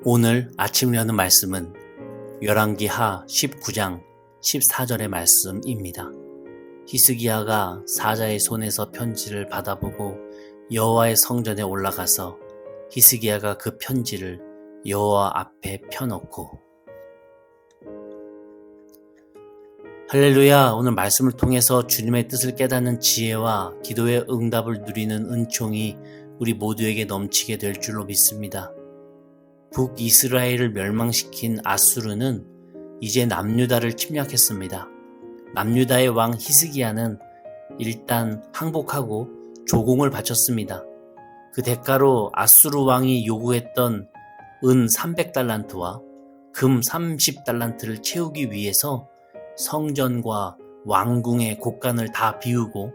오늘 아침에 하는 말씀은 열왕기하 19장 14절의 말씀입니다. 히스기야가 사자의 손에서 편지를 받아보고 여호와의 성전에 올라가서 히스기야가 그 편지를 여호와 앞에 펴놓고. 할렐루야. 오늘 말씀을 통해서 주님의 뜻을 깨닫는 지혜와 기도의 응답을 누리는 은총이 우리 모두에게 넘치게 될 줄로 믿습니다. 북이스라엘을 멸망시킨 아수르는 이제 남유다를 침략했습니다. 남유다의 왕 히스기야는 일단 항복하고 조공을 바쳤습니다. 그 대가로 아수르 왕이 요구했던 은 300달란트와 금 30달란트를 채우기 위해서 성전과 왕궁의 곳간을 다 비우고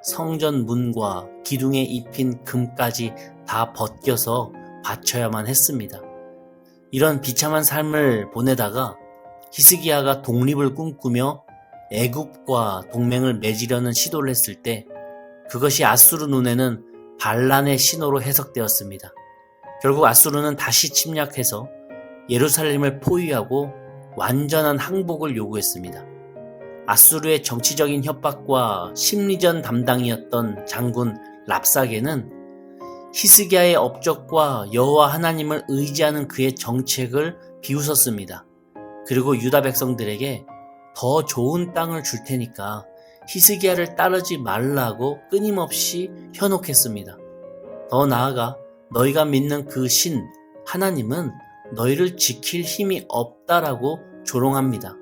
성전 문과 기둥에 입힌 금까지 다 벗겨서 바쳐야만 했습니다. 이런 비참한 삶을 보내다가 히스기야가 독립을 꿈꾸며 애굽과 동맹을 맺으려는 시도를 했을 때 그것이 아수르 눈에는 반란의 신호로 해석되었습니다. 결국 아수르는 다시 침략해서 예루살렘을 포위하고 완전한 항복을 요구했습니다. 아수르의 정치적인 협박과 심리전 담당이었던 장군 랍사게는 히스기야의 업적과 여호와 하나님을 의지하는 그의 정책을 비웃었습니다. 그리고 유다 백성들에게 더 좋은 땅을 줄 테니까 히스기야를 따르지 말라고 끊임없이 현혹했습니다. 더 나아가 너희가 믿는 그 신 하나님은 너희를 지킬 힘이 없다라고 조롱합니다.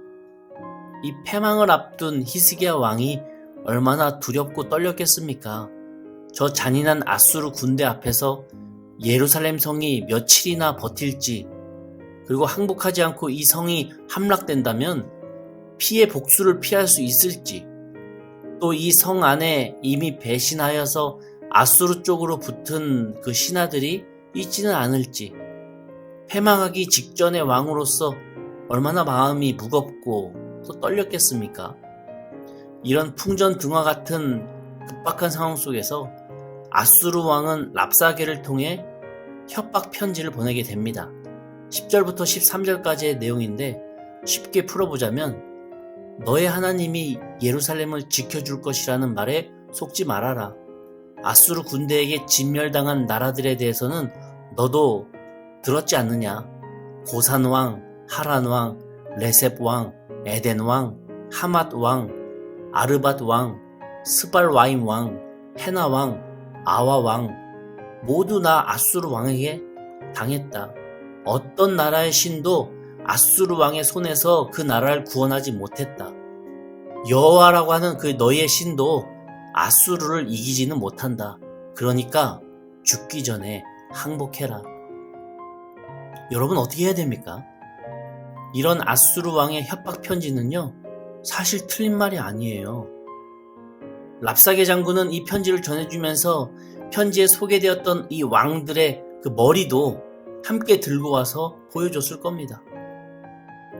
이 패망을 앞둔 히스기야 왕이 얼마나 두렵고 떨렸겠습니까? 저 잔인한 아수르 군대 앞에서 예루살렘 성이 며칠이나 버틸지, 그리고 항복하지 않고 이 성이 함락된다면 피해 복수를 피할 수 있을지, 또 이 성 안에 이미 배신하여서 아수르 쪽으로 붙은 그 신하들이 있지는 않을지, 패망하기 직전의 왕으로서 얼마나 마음이 무겁고 또 떨렸겠습니까? 이런 풍전등화 같은 급박한 상황 속에서 아수르 왕은 랍사게를 통해 협박 편지를 보내게 됩니다. 10절부터 13절까지의 내용인데 쉽게 풀어보자면 너의 하나님이 예루살렘을 지켜줄 것이라는 말에 속지 말아라. 아수르 군대에게 진멸당한 나라들에 대해서는 너도 들었지 않느냐. 고산 왕, 하란 왕, 레셉 왕, 에덴 왕, 하맛 왕, 아르밧 왕, 스발와임 왕, 헤나 왕, 아와 왕 모두 나 아수르 왕에게 당했다. 어떤 나라의 신도 아수르 왕의 손에서 그 나라를 구원하지 못했다. 여호와라고 하는 그 너희의 신도 아수르를 이기지는 못한다. 그러니까 죽기 전에 항복해라. 여러분 어떻게 해야 됩니까? 이런 아수르 왕의 협박 편지는요, 사실 틀린 말이 아니에요. 랍사게 장군은 이 편지를 전해주면서 편지에 소개되었던 이 왕들의 그 머리도 함께 들고 와서 보여줬을 겁니다.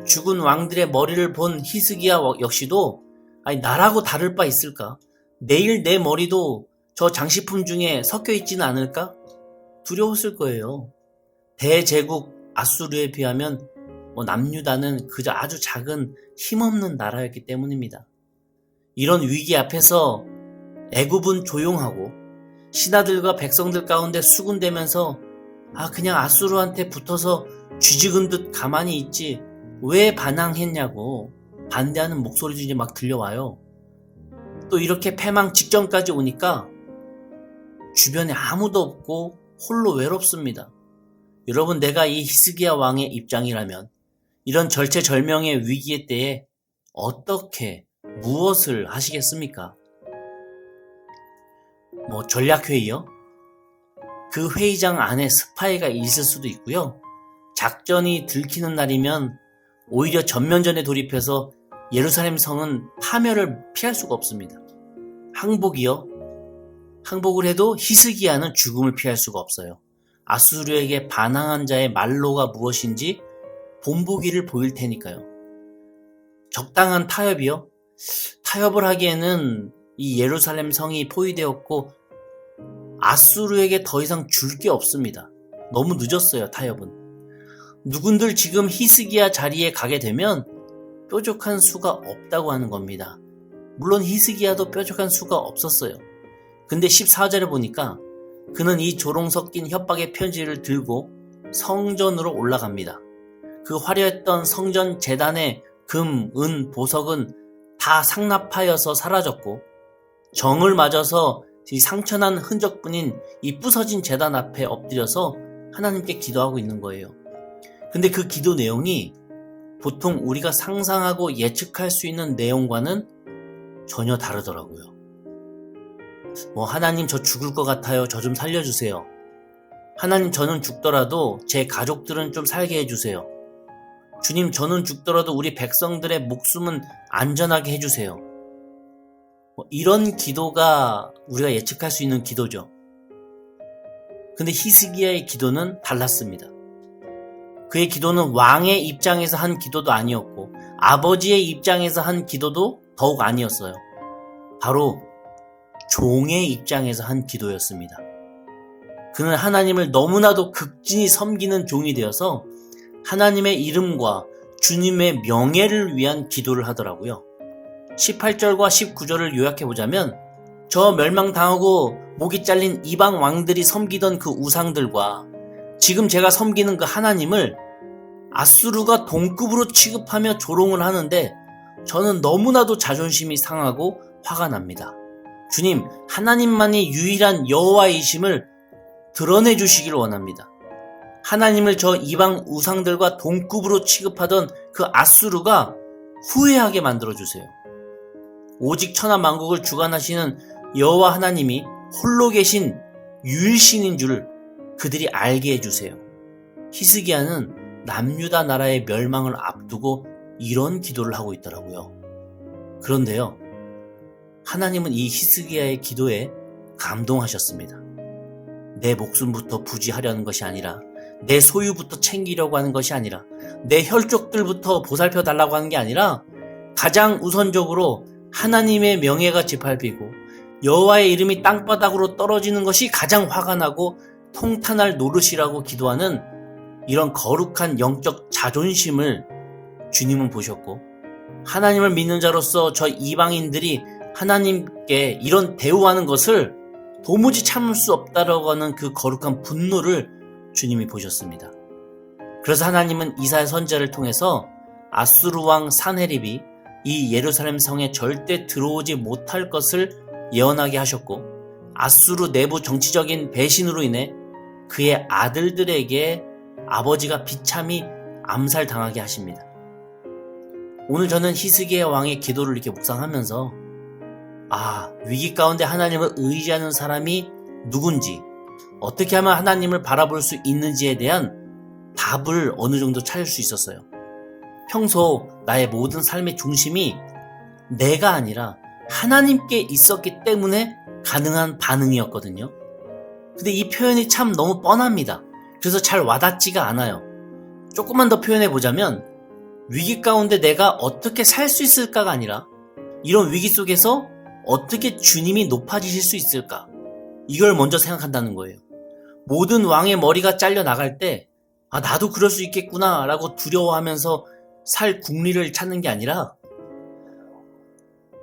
죽은 왕들의 머리를 본 히스기야 역시도 아니 나라고 다를 바 있을까? 내일 내 머리도 저 장식품 중에 섞여 있지는 않을까? 두려웠을 거예요. 대제국 아수르에 비하면 남유다는 그저 아주 작은 힘없는 나라였기 때문입니다. 이런 위기 앞에서 애굽은 조용하고 신하들과 백성들 가운데 수군대면서 그냥 아수르한테 붙어서 쥐죽은 듯 가만히 있지 왜 반항했냐고 반대하는 목소리도 이제 막 들려와요. 또 이렇게 패망 직전까지 오니까 주변에 아무도 없고 홀로 외롭습니다. 여러분, 내가 이 히스기야 왕의 입장이라면 이런 절체절명의 위기의 때에 어떻게 무엇을 하시겠습니까? 전략회의요? 그 회의장 안에 스파이가 있을 수도 있고요. 작전이 들키는 날이면 오히려 전면전에 돌입해서 예루살렘 성은 파멸을 피할 수가 없습니다. 항복이요? 항복을 해도 히스기야는 죽음을 피할 수가 없어요. 아수르에게 반항한 자의 말로가 무엇인지 본보기를 보일 테니까요. 적당한 타협이요? 타협을 하기에는 이 예루살렘 성이 포위되었고 아수르에게 더 이상 줄 게 없습니다. 너무 늦었어요, 타협은. 누군들 지금 히스기야 자리에 가게 되면 뾰족한 수가 없다고 하는 겁니다. 물론 히스기야도 뾰족한 수가 없었어요. 근데 14절에 보니까 그는 이 조롱 섞인 협박의 편지를 들고 성전으로 올라갑니다. 그 화려했던 성전 제단의 금, 은, 보석은 다 상납하여서 사라졌고 정을 맞아서 이 상처난 흔적뿐인 이 부서진 제단 앞에 엎드려서 하나님께 기도하고 있는 거예요. 근데 그 기도 내용이 보통 우리가 상상하고 예측할 수 있는 내용과는 전혀 다르더라고요. 하나님 저 죽을 것 같아요. 저 좀 살려주세요. 하나님 저는 죽더라도 제 가족들은 좀 살게 해주세요. 주님 저는 죽더라도 우리 백성들의 목숨은 안전하게 해주세요. 이런 기도가 우리가 예측할 수 있는 기도죠. 근데 히스기야의 기도는 달랐습니다. 그의 기도는 왕의 입장에서 한 기도도 아니었고 아버지의 입장에서 한 기도도 더욱 아니었어요. 바로 종의 입장에서 한 기도였습니다. 그는 하나님을 너무나도 극진히 섬기는 종이 되어서 하나님의 이름과 주님의 명예를 위한 기도를 하더라고요. 18절과 19절을 요약해보자면 저 멸망당하고 목이 잘린 이방 왕들이 섬기던 그 우상들과 지금 제가 섬기는 그 하나님을 아수르가 동급으로 취급하며 조롱을 하는데 저는 너무나도 자존심이 상하고 화가 납니다. 주님, 하나님만이 유일한 여호와이심을 드러내 주시기를 원합니다. 하나님을 저 이방 우상들과 동급으로 취급하던 그 아수르가 후회하게 만들어주세요. 오직 천하만국을 주관하시는 여호와 하나님이 홀로 계신 유일신인 줄 그들이 알게 해주세요. 히스기야는 남유다 나라의 멸망을 앞두고 이런 기도를 하고 있더라고요. 그런데요, 하나님은 이 히스기야의 기도에 감동하셨습니다. 내 목숨부터 부지하려는 것이 아니라 내 소유부터 챙기려고 하는 것이 아니라 내 혈족들부터 보살펴 달라고 하는 게 아니라 가장 우선적으로 하나님의 명예가 짓밟히고 여호와의 이름이 땅바닥으로 떨어지는 것이 가장 화가 나고 통탄할 노릇이라고 기도하는 이런 거룩한 영적 자존심을 주님은 보셨고 하나님을 믿는 자로서 저 이방인들이 하나님께 이런 대우하는 것을 도무지 참을 수 없다라고 하는 그 거룩한 분노를 주님이 보셨습니다. 그래서 하나님은 이사야 선지자를 통해서 아수르 왕 산헤립이 이 예루살렘 성에 절대 들어오지 못할 것을 예언하게 하셨고 아수르 내부 정치적인 배신으로 인해 그의 아들들에게 아버지가 비참히 암살당하게 하십니다. 오늘 저는 히스기야 왕의 기도를 이렇게 묵상하면서 위기 가운데 하나님을 의지하는 사람이 누군지, 어떻게 하면 하나님을 바라볼 수 있는지에 대한 답을 어느 정도 찾을 수 있었어요. 평소 나의 모든 삶의 중심이 내가 아니라 하나님께 있었기 때문에 가능한 반응이었거든요. 근데 이 표현이 참 너무 뻔합니다. 그래서 잘 와닿지가 않아요. 조금만 더 표현해보자면 위기 가운데 내가 어떻게 살 수 있을까가 아니라 이런 위기 속에서 어떻게 주님이 높아지실 수 있을까? 이걸 먼저 생각한다는 거예요. 모든 왕의 머리가 잘려 나갈 때 나도 그럴 수 있겠구나 라고 두려워하면서 살 국리를 찾는 게 아니라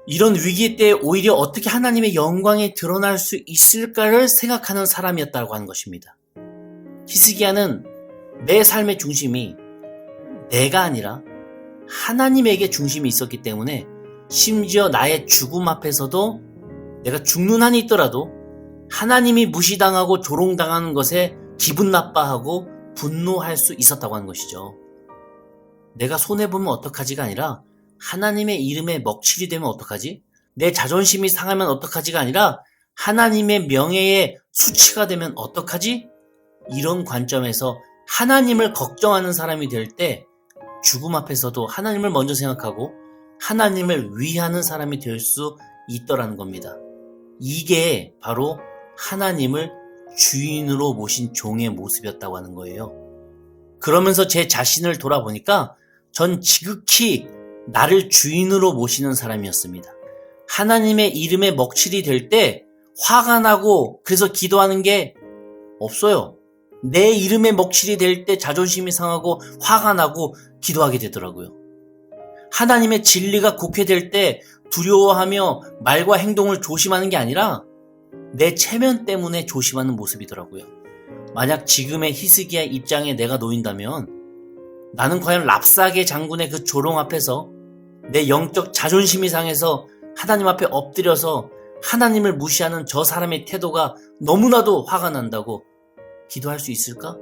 이런 위기 때 오히려 어떻게 하나님의 영광이 드러날 수 있을까를 생각하는 사람이었다고 하는 것입니다. 히스기야는 내 삶의 중심이 내가 아니라 하나님에게 중심이 있었기 때문에 심지어 나의 죽음 앞에서도 내가 죽는 한이 있더라도 하나님이 무시당하고 조롱당하는 것에 기분 나빠하고 분노할 수 있었다고 하는 것이죠. 내가 손해보면 어떡하지가 아니라 하나님의 이름에 먹칠이 되면 어떡하지? 내 자존심이 상하면 어떡하지가 아니라 하나님의 명예에 수치가 되면 어떡하지? 이런 관점에서 하나님을 걱정하는 사람이 될 때 죽음 앞에서도 하나님을 먼저 생각하고 하나님을 위하는 사람이 될 수 있더라는 겁니다. 이게 바로 하나님을 주인으로 모신 종의 모습이었다고 하는 거예요. 그러면서 제 자신을 돌아보니까 전 지극히 나를 주인으로 모시는 사람이었습니다. 하나님의 이름에 먹칠이 될 때 화가 나고 그래서 기도하는 게 없어요. 내 이름에 먹칠이 될 때 자존심이 상하고 화가 나고 기도하게 되더라고요. 하나님의 진리가 곡해될 때 두려워하며 말과 행동을 조심하는 게 아니라 내 체면 때문에 조심하는 모습이더라고요. 만약 지금의 히스기야 입장에 내가 놓인다면 나는 과연 랍사게 장군의 그 조롱 앞에서 내 영적 자존심이 상해서 하나님 앞에 엎드려서 하나님을 무시하는 저 사람의 태도가 너무나도 화가 난다고 기도할 수 있을까?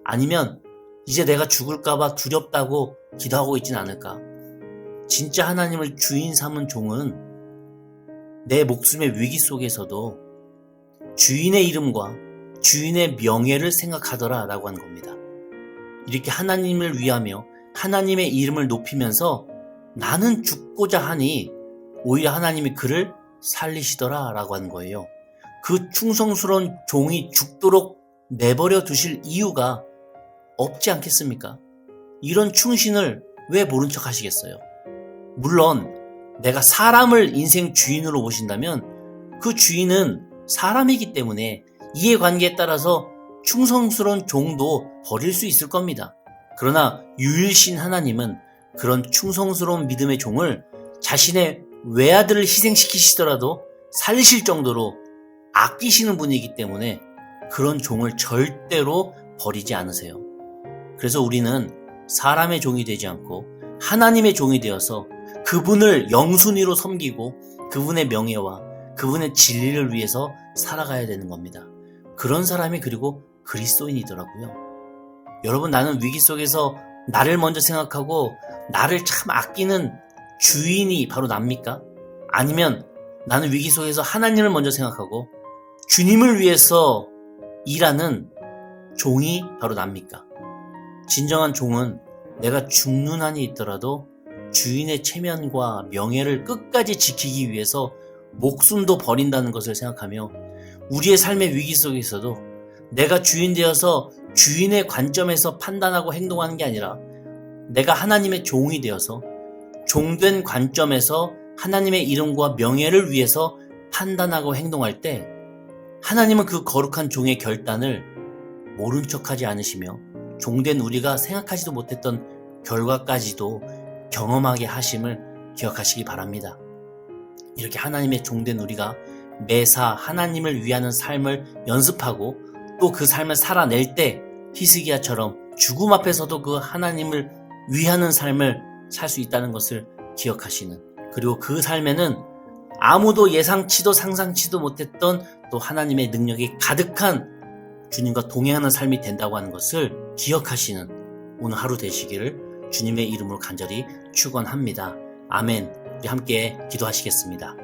아니면 이제 내가 죽을까봐 두렵다고 기도하고 있진 않을까? 진짜 하나님을 주인 삼은 종은 내 목숨의 위기 속에서도 주인의 이름과 주인의 명예를 생각하더라 라고 하는 겁니다. 이렇게 하나님을 위하며 하나님의 이름을 높이면서 나는 죽고자 하니 오히려 하나님이 그를 살리시더라 라고 하는 거예요. 그 충성스러운 종이 죽도록 내버려 두실 이유가 없지 않겠습니까? 이런 충신을 왜 모른 척 하시겠어요? 물론 내가 사람을 인생 주인으로 모신다면 그 주인은 사람이기 때문에 이해관계에 따라서 충성스러운 종도 버릴 수 있을 겁니다. 그러나 유일신 하나님은 그런 충성스러운 믿음의 종을 자신의 외아들을 희생시키시더라도 살리실 정도로 아끼시는 분이기 때문에 그런 종을 절대로 버리지 않으세요. 그래서 우리는 사람의 종이 되지 않고 하나님의 종이 되어서 그분을 영순위로 섬기고 그분의 명예와 그분의 진리를 위해서 살아가야 되는 겁니다. 그런 사람이 그리고 그리스도인이더라고요. 여러분, 나는 위기 속에서 나를 먼저 생각하고 나를 참 아끼는 주인이 바로 납니까? 아니면 나는 위기 속에서 하나님을 먼저 생각하고 주님을 위해서 일하는 종이 바로 납니까? 진정한 종은 내가 죽는 한이 있더라도 주인의 체면과 명예를 끝까지 지키기 위해서 목숨도 버린다는 것을 생각하며 우리의 삶의 위기 속에서도 내가 주인 되어서 주인의 관점에서 판단하고 행동하는 게 아니라 내가 하나님의 종이 되어서 종된 관점에서 하나님의 이름과 명예를 위해서 판단하고 행동할 때 하나님은 그 거룩한 종의 결단을 모른 척하지 않으시며 종된 우리가 생각하지도 못했던 결과까지도 경험하게 하심을 기억하시기 바랍니다. 이렇게 하나님의 종된 우리가 매사 하나님을 위하는 삶을 연습하고 또 그 삶을 살아낼 때 히스기야처럼 죽음 앞에서도 그 하나님을 위하는 삶을 살 수 있다는 것을 기억하시는, 그리고 그 삶에는 아무도 예상치도 상상치도 못했던 또 하나님의 능력이 가득한 주님과 동행하는 삶이 된다고 하는 것을 기억하시는 오늘 하루 되시기를 주님의 이름으로 간절히 축원합니다. 아멘. 우리 함께 기도하시겠습니다.